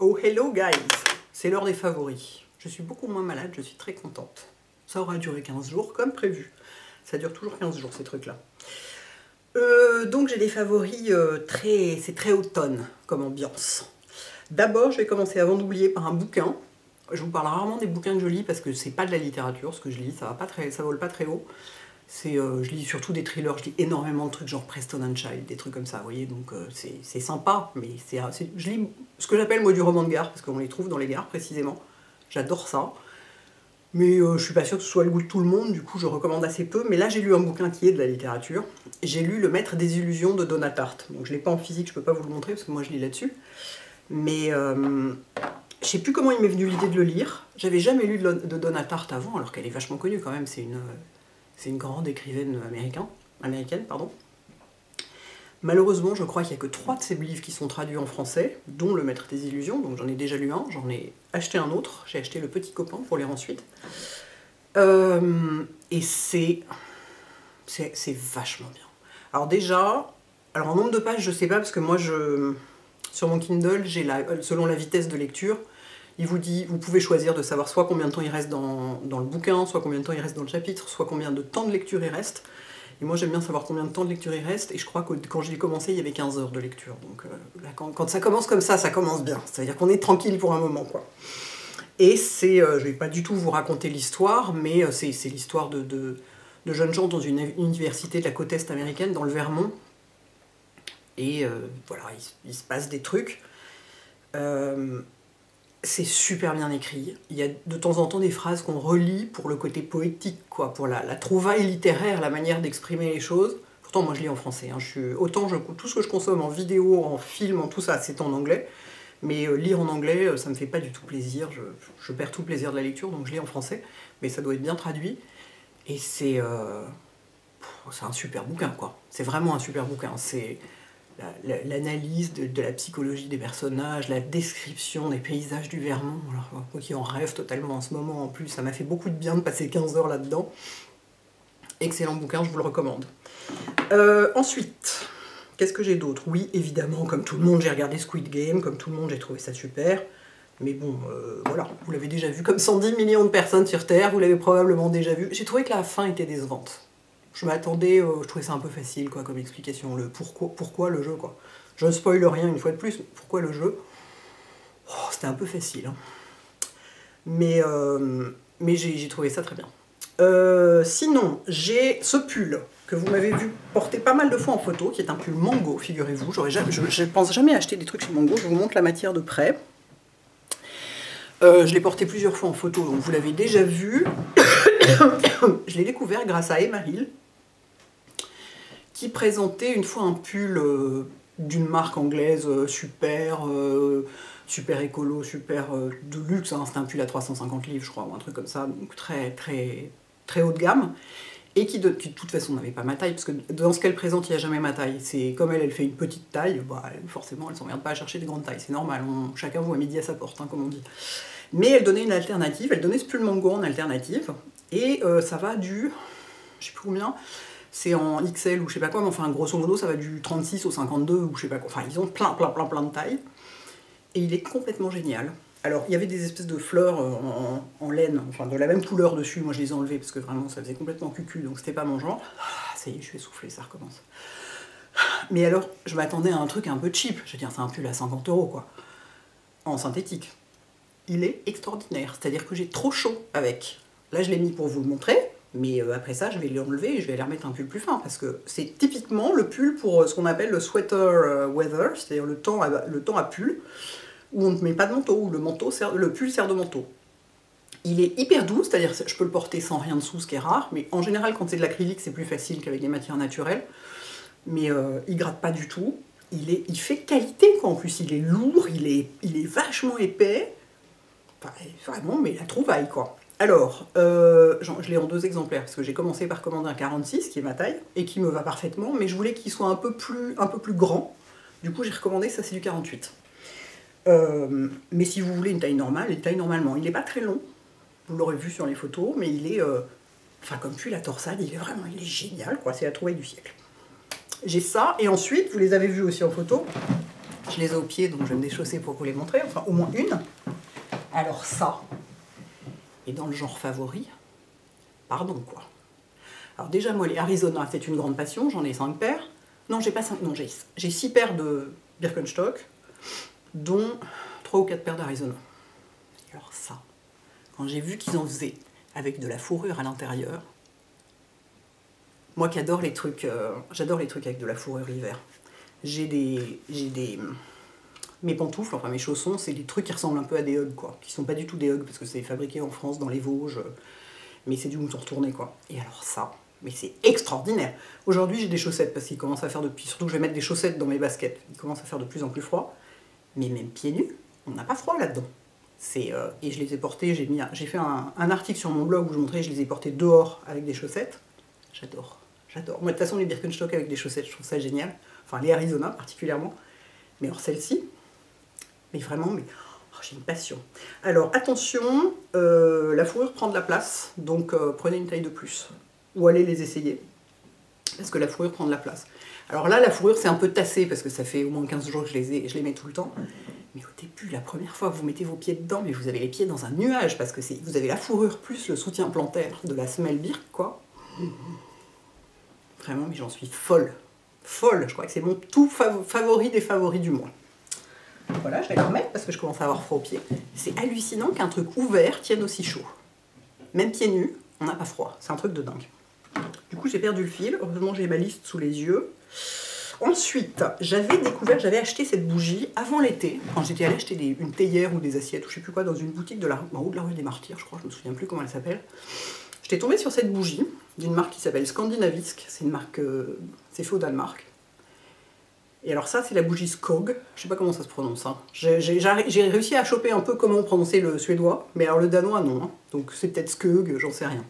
Oh hello guys, c'est l'heure des favoris. Je suis beaucoup moins malade, je suis très contente. Ça aura duré 15 jours comme prévu. Ça dure toujours 15 jours ces trucs-là. Donc j'ai des favoris c'est très automne comme ambiance. D'abord je vais commencer avant d'oublier par un bouquin. Je vous parle rarement des bouquins que je lis parce que c'est pas de la littérature ce que je lis, ça vole pas très haut. Je lis surtout des thrillers, je lis énormément de trucs genre Preston and Child, des trucs comme ça, vous voyez, donc c'est sympa, mais je lis ce que j'appelle moi du roman de gare, parce qu'on les trouve dans les gares précisément, j'adore ça, mais je suis pas sûre que ce soit le goût de tout le monde, du coup je recommande assez peu, mais là j'ai lu un bouquin qui est de la littérature, j'ai lu Le Maître des Illusions de Donna Tartt, donc je l'ai pas en physique, je peux pas vous le montrer parce que moi je lis là-dessus, mais je sais plus comment il m'est venu l'idée de le lire, j'avais jamais lu de Donna Tartt avant, alors qu'elle est vachement connue quand même, c'est une grande écrivaine américaine. Malheureusement, je crois qu'il n'y a que 3 de ses livres qui sont traduits en français, dont Le Maître des Illusions, donc j'en ai déjà lu un, j'en ai acheté un autre, j'ai acheté Le Petit Copain pour lire ensuite. Et c'est vachement bien. Alors déjà, en nombre de pages, je sais pas, parce que moi, sur mon Kindle, selon la vitesse de lecture, il vous dit, vous pouvez choisir de savoir soit combien de temps il reste dans le bouquin, soit combien de temps il reste dans le chapitre, soit combien de temps de lecture il reste. Et moi j'aime bien savoir combien de temps de lecture il reste, et je crois que quand j'ai commencé, il y avait 15 heures de lecture. Donc là, quand ça commence comme ça commence bien. C'est-à-dire qu'on est tranquille pour un moment, quoi. Et je vais pas du tout vous raconter l'histoire, mais c'est l'histoire de jeunes gens dans une université de la côte est américaine, dans le Vermont. Et voilà, il se passe des trucs. C'est super bien écrit. Il y a de temps en temps des phrases qu'on relit pour le côté poétique, quoi, pour la trouvaille littéraire, la manière d'exprimer les choses. Pourtant, moi, je lis en français. Hein. Tout ce que je consomme en vidéo, en film, en tout ça, c'est en anglais. Mais lire en anglais, ça me fait pas du tout plaisir. Je perds tout le plaisir de la lecture, donc je lis en français. Mais ça doit être bien traduit. Et c'est un super bouquin, quoi. C'est vraiment un super bouquin. C'est l'analyse de la psychologie des personnages, la description des paysages du Vermont, alors, moi qui en rêve totalement en ce moment en plus, ça m'a fait beaucoup de bien de passer 15 heures là-dedans. Excellent bouquin, je vous le recommande. Ensuite, qu'est-ce que j'ai d'autre? Oui, évidemment, comme tout le monde, j'ai regardé Squid Game, comme tout le monde, j'ai trouvé ça super. Mais bon, voilà, vous l'avez déjà vu, comme 110 millions de personnes sur Terre, vous l'avez probablement déjà vu. J'ai trouvé que la fin était décevante. Je m'attendais, je trouvais ça un peu facile quoi, comme explication, pourquoi le jeu quoi. Je ne spoil rien une fois de plus, pourquoi le jeu? C'était un peu facile. Hein. Mais j'ai trouvé ça très bien. Sinon, j'ai ce pull que vous m'avez vu porter pas mal de fois en photo, qui est un pull Mango, figurez-vous. Je ne pense jamais acheter des trucs chez Mango, je vous montre la matière de près. Je l'ai porté plusieurs fois en photo, donc vous l'avez déjà vu. Je l'ai découvert grâce à Emma Hill, qui présentait une fois un pull d'une marque anglaise super écolo, super de luxe, hein. C'était un pull à 350 livres je crois, ou un truc comme ça, donc très, très, très haut de gamme, et qui de toute façon n'avait pas ma taille, parce que dans ce qu'elle présente il n'y a jamais ma taille, c'est comme elle fait une petite taille, bah, forcément elle s'emmerde pas à chercher des grandes tailles, c'est normal, chacun voit midi à sa porte, hein, comme on dit. Mais elle donnait une alternative, elle donnait ce pull Mango en alternative, et ça va du, je sais plus combien, c'est en XL ou je sais pas quoi, mais enfin grosso modo ça va du 36 au 52 ou je sais pas quoi, enfin ils ont plein de tailles, et il est complètement génial. Alors il y avait des espèces de fleurs en laine, enfin de la même couleur dessus, moi je les ai enlevées parce que vraiment ça faisait complètement cucu, donc c'était pas mon genre. Ça y est, je vais souffler, ça recommence. Mais alors je m'attendais à un truc un peu cheap, je veux dire c'est un pull à 50 € quoi, en synthétique. Il est extraordinaire, c'est-à-dire que j'ai trop chaud avec. Là je l'ai mis pour vous le montrer, mais après ça je vais l'enlever et je vais aller remettre un pull plus fin, parce que c'est typiquement le pull pour ce qu'on appelle le sweater weather, c'est-à-dire le temps à pull, où on ne met pas de manteau, où le pull sert de manteau. Il est hyper doux, c'est-à-dire que je peux le porter sans rien dessous, ce qui est rare, mais en général quand c'est de l'acrylique c'est plus facile qu'avec des matières naturelles, mais il gratte pas du tout, il fait qualité quoi, en plus il est lourd, il est vachement épais, vraiment, mais la trouvaille quoi. Alors, je l'ai en 2 exemplaires, parce que j'ai commencé par commander un 46, qui est ma taille, et qui me va parfaitement, mais je voulais qu'il soit un peu plus grand, du coup j'ai recommandé, ça c'est du 48. Mais si vous voulez une taille normale, il taille normalement. Il n'est pas très long, vous l'aurez vu sur les photos, mais il est, enfin comme pull la torsade, il est génial, quoi, c'est la trouvaille du siècle. J'ai ça, et ensuite, vous les avez vus aussi en photo, Je les ai au pied, donc je vais me déchausser pour vous les montrer, enfin au moins une. Alors ça, est dans le genre favori, pardon quoi. Alors déjà moi les Arizona c'est une grande passion, j'en ai 5 paires. Non j'ai pas 5, non j'ai 6 paires de Birkenstock, dont 3 ou 4 paires d'Arizona. Alors ça, quand j'ai vu qu'ils en faisaient avec de la fourrure à l'intérieur, moi qui adore les trucs, j'adore les trucs avec de la fourrure l'hiver. Mes pantoufles, enfin mes chaussons, c'est des trucs qui ressemblent un peu à des Ugg quoi, qui sont pas du tout des Ugg parce que c'est fabriqué en France dans les Vosges, mais c'est du mouton retourné quoi. Et alors ça, mais c'est extraordinaire. Aujourd'hui j'ai des chaussettes parce qu'il commence à faire depuis, surtout que je vais mettre des chaussettes dans mes baskets, il commence à faire de plus en plus froid, mais même pieds nus, on n'a pas froid là-dedans. Et je les ai portés, j'ai fait un article sur mon blog où je montrais, je les ai portés dehors avec des chaussettes. J'adore, j'adore. Moi de toute façon les Birkenstock avec des chaussettes, je trouve ça génial. Enfin les Arizona particulièrement. Mais alors celle-ci, mais vraiment, j'ai une passion. Alors attention, la fourrure prend de la place, donc prenez une taille de plus. Ou allez les essayer, parce que la fourrure prend de la place. Alors là, la fourrure c'est un peu tassé, parce que ça fait au moins 15 jours que je les mets tout le temps. Mais au début, la première fois que vous mettez vos pieds dedans, mais vous avez les pieds dans un nuage, parce que vous avez la fourrure plus le soutien plantaire de la semelle Birk, quoi. Vraiment, mais j'en suis folle. Folle, je crois que c'est mon tout favori des favoris du mois. Voilà, je vais la remettre parce que je commence à avoir froid aux pieds. C'est hallucinant qu'un truc ouvert tienne aussi chaud. Même pieds nus, on n'a pas froid. C'est un truc de dingue. Du coup, j'ai perdu le fil. Heureusement, j'ai ma liste sous les yeux. Ensuite, j'avais acheté cette bougie avant l'été, quand j'étais allée acheter une théière ou des assiettes, ou je sais plus quoi, dans une boutique en haut de la rue des Martyrs, je crois, je me souviens plus comment elle s'appelle. J'étais tombée sur cette bougie, d'une marque qui s'appelle Scandinavisk, c'est une marque, c'est fait au Danemark. Et alors ça, c'est la bougie Skog, je sais pas comment ça se prononce, hein. J'ai réussi à choper un peu comment prononcer le suédois, mais alors le danois, non, hein. Donc c'est peut-être Skog, j'en sais rien.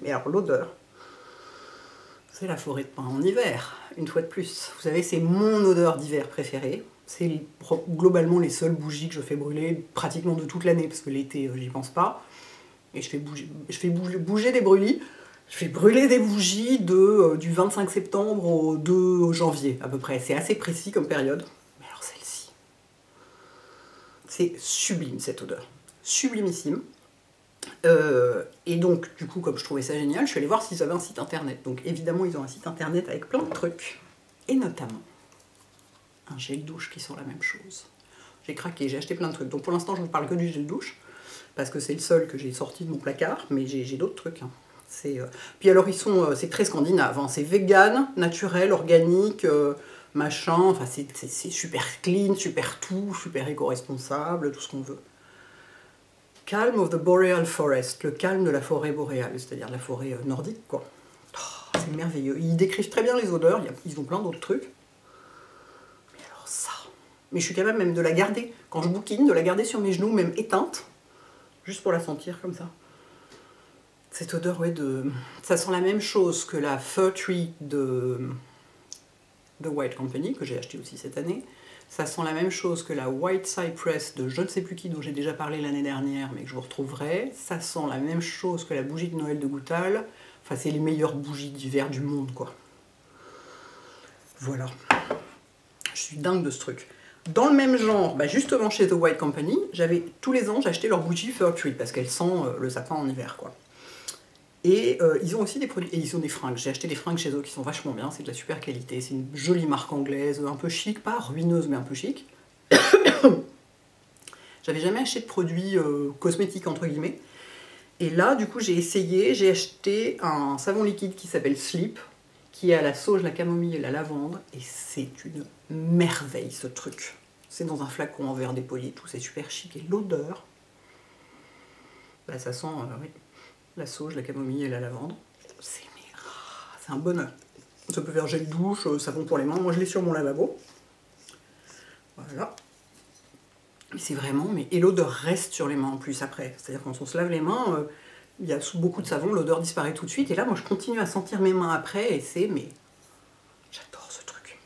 Mais alors l'odeur, c'est la forêt de pin en hiver, une fois de plus. Vous savez, c'est mon odeur d'hiver préférée. C'est globalement les seules bougies que je fais brûler pratiquement de toute l'année, parce que l'été, j'y pense pas. Et je fais bouger des brûlis. Je fais brûler des bougies du 25 septembre au 2 janvier, à peu près. C'est assez précis comme période. Mais alors celle-ci, c'est sublime cette odeur. Sublimissime. Et donc, du coup, comme je trouvais ça génial, je suis allée voir s'ils avaient un site internet. Donc, évidemment, ils ont un site internet avec plein de trucs. Et notamment, un gel douche qui sent la même chose. J'ai craqué, j'ai acheté plein de trucs. Donc, pour l'instant, je ne vous parle que du gel douche, parce que c'est le seul que j'ai sorti de mon placard, mais j'ai d'autres trucs. Hein. Puis alors, c'est très scandinave. Hein. C'est vegan, naturel, organique, machin. Enfin, c'est super clean, super tout, super éco-responsable, tout ce qu'on veut. Calm of the Boreal Forest, le calme de la forêt boréale, c'est-à-dire la forêt nordique, quoi. Oh, c'est merveilleux. Ils décrivent très bien les odeurs, ils ont plein d'autres trucs. Mais alors ça... Mais je suis capable même de la garder, quand je bouquine, de la garder sur mes genoux, même éteinte, juste pour la sentir comme ça. Cette odeur, ouais, ça sent la même chose que la Fir Tree de The White Company, que j'ai acheté aussi cette année. Ça sent la même chose que la White Cypress de je ne sais plus qui, dont j'ai déjà parlé l'année dernière, mais que je vous retrouverai. Ça sent la même chose que la bougie de Noël de Goutal. Enfin, c'est les meilleures bougies d'hiver du monde, quoi. Voilà. Je suis dingue de ce truc. Dans le même genre, bah justement chez The White Company, tous les ans, j'achetais leur bougie Fir Tree, parce qu'elle sent le sapin en hiver, quoi. Et ils ont aussi des produits, et ils ont des fringues. J'ai acheté des fringues chez eux qui sont vachement bien, c'est de la super qualité, c'est une jolie marque anglaise, un peu chic, pas ruineuse mais un peu chic. J'avais jamais acheté de produits cosmétiques entre guillemets. Et là, du coup, j'ai acheté un savon liquide qui s'appelle Sleep, qui est à la sauge, la camomille et la lavande, et c'est une merveille ce truc. C'est dans un flacon en verre dépoli et tout, c'est super chic. Et l'odeur, bah, ça sent, oui. La sauge, la camomille et la lavande. C'est un bonheur. Ça peut faire gel douche, savon pour les mains. Moi, je l'ai sur mon lavabo. Voilà. C'est vraiment... Et l'odeur reste sur les mains en plus après. C'est-à-dire quand on se lave les mains, il y a beaucoup de savon, l'odeur disparaît tout de suite. Et là, moi, je continue à sentir mes mains après. Et c'est... Mais j'adore ce truc.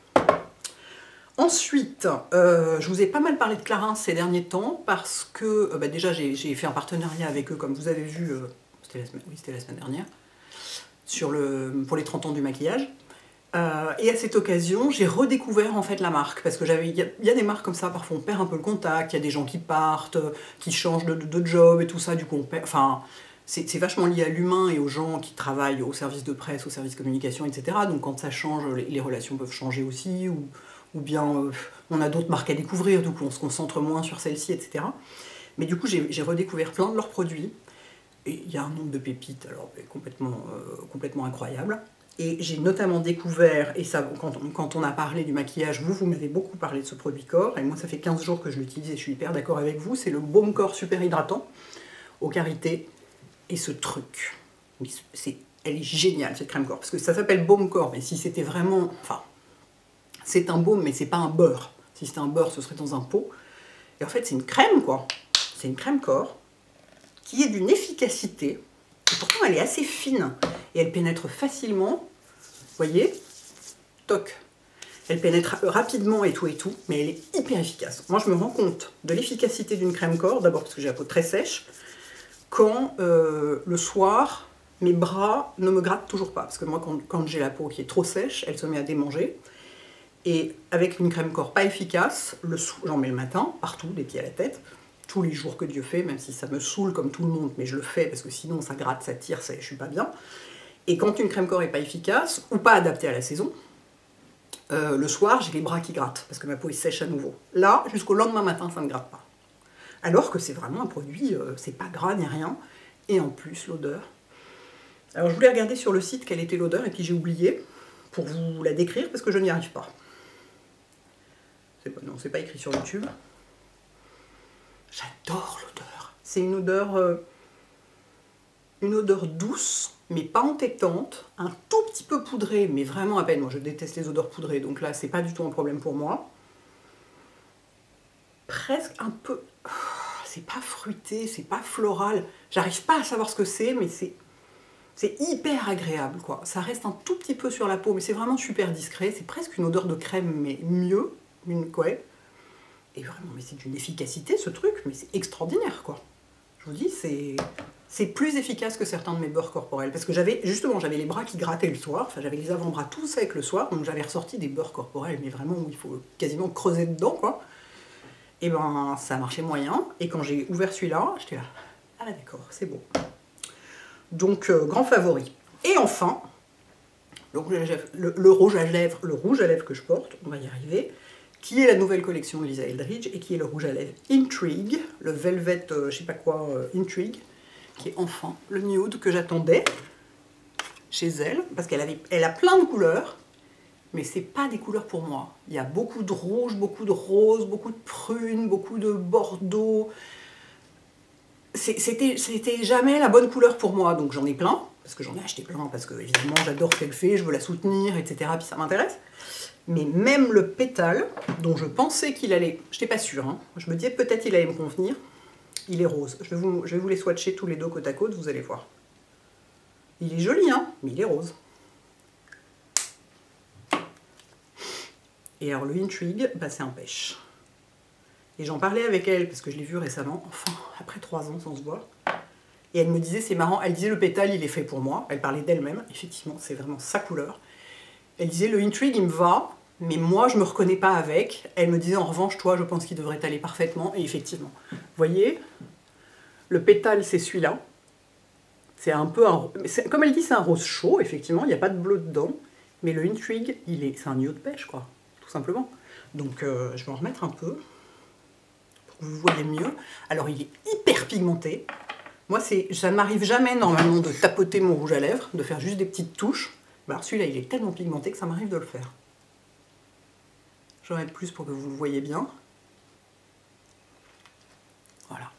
Ensuite, je vous ai pas mal parlé de Clarins ces derniers temps parce que... bah, déjà, j'ai fait un partenariat avec eux, comme vous avez vu... c'était la semaine dernière, pour les 30 ans du maquillage. Et à cette occasion, j'ai redécouvert en fait la marque, parce que il y a des marques comme ça, parfois on perd un peu le contact, il y a des gens qui partent, qui changent de job et tout ça, du coup on perd, enfin, c'est vachement lié à l'humain et aux gens qui travaillent au service de presse, au service communication, etc. Donc quand ça change, les relations peuvent changer aussi, ou bien on a d'autres marques à découvrir, du coup on se concentre moins sur celles-ci, etc. Mais du coup j'ai redécouvert plein de leurs produits, et il y a un nombre de pépites alors complètement incroyable. Et j'ai notamment découvert, et ça, quand on a parlé du maquillage, vous m'avez beaucoup parlé de ce produit corps, et moi ça fait 15 jours que je l'utilise et je suis hyper d'accord avec vous, c'est le baume corps super hydratant au karité. Et ce truc, elle est géniale cette crème corps, parce que ça s'appelle baume corps, mais si c'était vraiment, enfin, c'est un baume mais c'est pas un beurre. Si c'était un beurre, ce serait dans un pot. Et en fait c'est une crème quoi, c'est une crème corps qui est d'une efficacité, et pourtant elle est assez fine, et elle pénètre facilement, vous voyez, toc. Elle pénètre rapidement et tout, mais elle est hyper efficace. Moi je me rends compte de l'efficacité d'une crème corps, d'abord parce que j'ai la peau très sèche, quand le soir, mes bras ne me grattent toujours pas. Parce que moi, quand j'ai la peau qui est trop sèche, elle se met à démanger. Et avec une crème corps pas efficace, j'en mets le matin, partout, des pieds à la tête, tous les jours que Dieu fait, même si ça me saoule comme tout le monde, mais je le fais parce que sinon ça gratte, ça tire, je suis pas bien. Et quand une crème corps est pas efficace, ou pas adaptée à la saison, le soir, j'ai les bras qui grattent, parce que ma peau est sèche à nouveau. Là, jusqu'au lendemain matin, ça ne gratte pas. Alors que c'est vraiment un produit, c'est pas gras ni rien, et en plus l'odeur. Alors je voulais regarder sur le site quelle était l'odeur, et puis j'ai oublié, pour vous la décrire, parce que je n'y arrive pas. Non, c'est pas écrit sur YouTube. J'adore l'odeur. C'est une odeur douce, mais pas entêtante, un tout petit peu poudrée, mais vraiment à peine. Moi je déteste les odeurs poudrées, donc là c'est pas du tout un problème pour moi. Presque un peu... C'est pas fruité, c'est pas floral. J'arrive pas à savoir ce que c'est, mais c'est hyper agréable, quoi. Ça reste un tout petit peu sur la peau, mais c'est vraiment super discret. C'est presque une odeur de crème, mais mieux. Ouais. Et vraiment, mais c'est d'une efficacité, ce truc, mais c'est extraordinaire, quoi. Je vous dis, c'est plus efficace que certains de mes beurres corporels. Parce que j'avais les bras qui grattaient le soir, enfin j'avais les avant-bras tout secs le soir, donc j'avais ressorti des beurres corporels, mais vraiment où il faut quasiment creuser dedans, quoi. Et ben ça marchait moyen, et quand j'ai ouvert celui-là, j'étais là, ah d'accord, c'est beau. Donc grand favori. Et enfin, le rouge à lèvres que je porte, on va y arriver, qui est la nouvelle collection de Lisa Eldridge, et qui est le rouge à lèvres Intrigue, le Velvet, je sais pas quoi, Intrigue, qui est enfin le nude que j'attendais chez elle, parce qu'elle a plein de couleurs, mais c'est pas des couleurs pour moi. Il y a beaucoup de rouge, beaucoup de rose, beaucoup de prune, beaucoup de bordeaux. C'était jamais la bonne couleur pour moi, donc j'en ai plein, parce que j'en ai acheté plein, parce que évidemment j'adore ce qu'elle fait, je veux la soutenir, etc., puis ça m'intéresse. Mais même le pétale, dont je pensais qu'il allait, je n'étais pas sûre, hein, je me disais peut-être il allait me convenir, il est rose. Je vais vous les swatcher tous les deux côte à côte, vous allez voir. Il est joli, hein, mais il est rose. Et alors le Intrigue, bah, c'est un pêche. Et j'en parlais avec elle, parce que je l'ai vu récemment, enfin, après 3 ans sans se voir. Et elle me disait, c'est marrant, elle disait le pétale, il est fait pour moi. Elle parlait d'elle-même, effectivement, c'est vraiment sa couleur. Elle disait, le Intrigue, il me va, mais moi, je me reconnais pas avec. Elle me disait, en revanche, toi, je pense qu'il devrait t'aller parfaitement. Et effectivement, vous voyez, le pétale, c'est celui-là. C'est un peu un... Comme elle dit, c'est un rose chaud, effectivement, il n'y a pas de bleu dedans. Mais le Intrigue, c'est un nude pêche, quoi, tout simplement. Donc, je vais en remettre un peu, pour que vous voyez mieux. Alors, il est hyper pigmenté. Moi, ça ne m'arrive jamais, normalement, de tapoter mon rouge à lèvres, de faire juste des petites touches. Alors, celui-là, il est tellement pigmenté que ça m'arrive de le faire. J'en mets plus pour que vous le voyez bien. Voilà.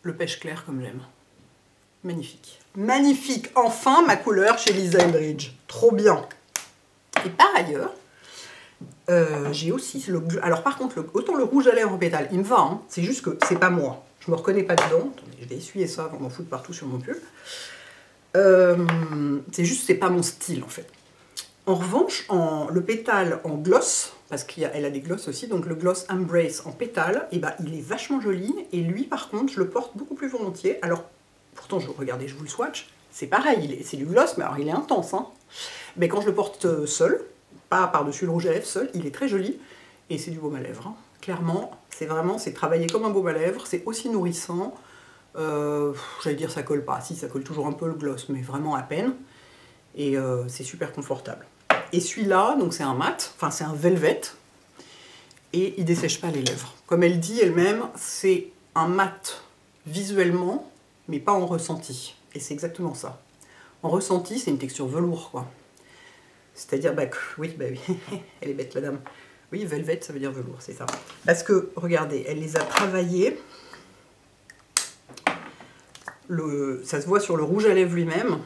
Le pêche clair comme j'aime. Magnifique. Magnifique. Enfin, ma couleur chez Lisa Eldridge. Trop bien. Et par ailleurs, j'ai aussi... Alors par contre, autant le rouge à lèvres en pétale, il me va. Hein, c'est juste que c'est pas moi. Je me reconnais pas dedans. Attendez, je vais essuyer ça avant d'en foutre partout sur mon pull. C'est juste, c'est pas mon style en fait. En revanche, le pétale en gloss, parce qu'elle a des gloss aussi, donc le gloss Embrace en pétale, et ben, il est vachement joli, et lui par contre, je le porte beaucoup plus volontiers. Alors, pourtant, regardez, je vous le swatch, c'est pareil, c'est du gloss, mais alors il est intense. Hein. Mais quand je le porte seul, pas par-dessus le rouge à lèvres seul, il est très joli. Et c'est du baume à lèvres. Hein. Clairement, c'est travaillé comme un baume à lèvres, c'est aussi nourrissant. J'allais dire ça colle pas, si ça colle toujours un peu le gloss, mais vraiment à peine. Et c'est super confortable. Et celui-là, donc c'est un mat, enfin c'est un velvet, et il dessèche pas les lèvres. Comme elle dit elle-même, c'est un mat visuellement, mais pas en ressenti. Et c'est exactement ça. En ressenti, c'est une texture velours, quoi. C'est-à-dire, oui, elle est bête la dame. Oui, velvet, ça veut dire velours, c'est ça. Parce que, regardez, elle les a travaillés. Ça se voit sur le rouge à lèvres lui-même.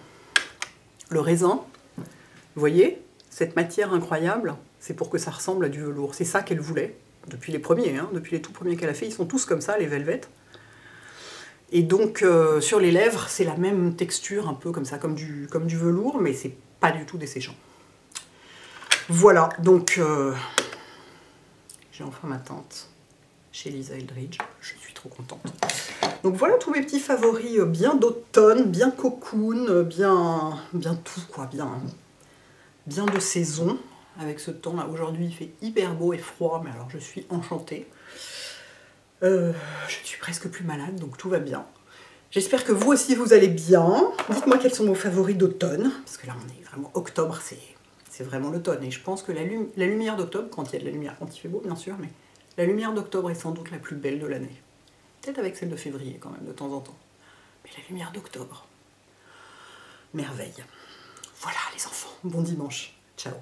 Le raisin, vous voyez, cette matière incroyable, c'est pour que ça ressemble à du velours. C'est ça qu'elle voulait, depuis les premiers, hein, depuis les tout premiers qu'elle a fait. Ils sont tous comme ça, les velvets. Et donc, sur les lèvres, c'est la même texture, un peu comme ça, comme du velours, mais c'est pas du tout desséchant. Voilà, donc, j'ai enfin ma teinte chez Lisa Eldridge. Je suis trop contente. Donc voilà tous mes petits favoris bien d'automne, bien cocoon, bien tout, quoi, bien de saison. Avec ce temps-là, aujourd'hui, il fait hyper beau et froid, mais alors je suis enchantée. Je suis presque plus malade, donc tout va bien. J'espère que vous aussi vous allez bien. Dites-moi quels sont vos favoris d'automne, parce que là on est vraiment octobre, c'est vraiment l'automne. Et je pense que la lumière d'octobre, quand il y a de la lumière, quand il fait beau bien sûr, mais la lumière d'octobre est sans doute la plus belle de l'année. Peut-être avec celle de février quand même, de temps en temps. Mais la lumière d'octobre, merveille. Voilà les enfants, bon dimanche, ciao.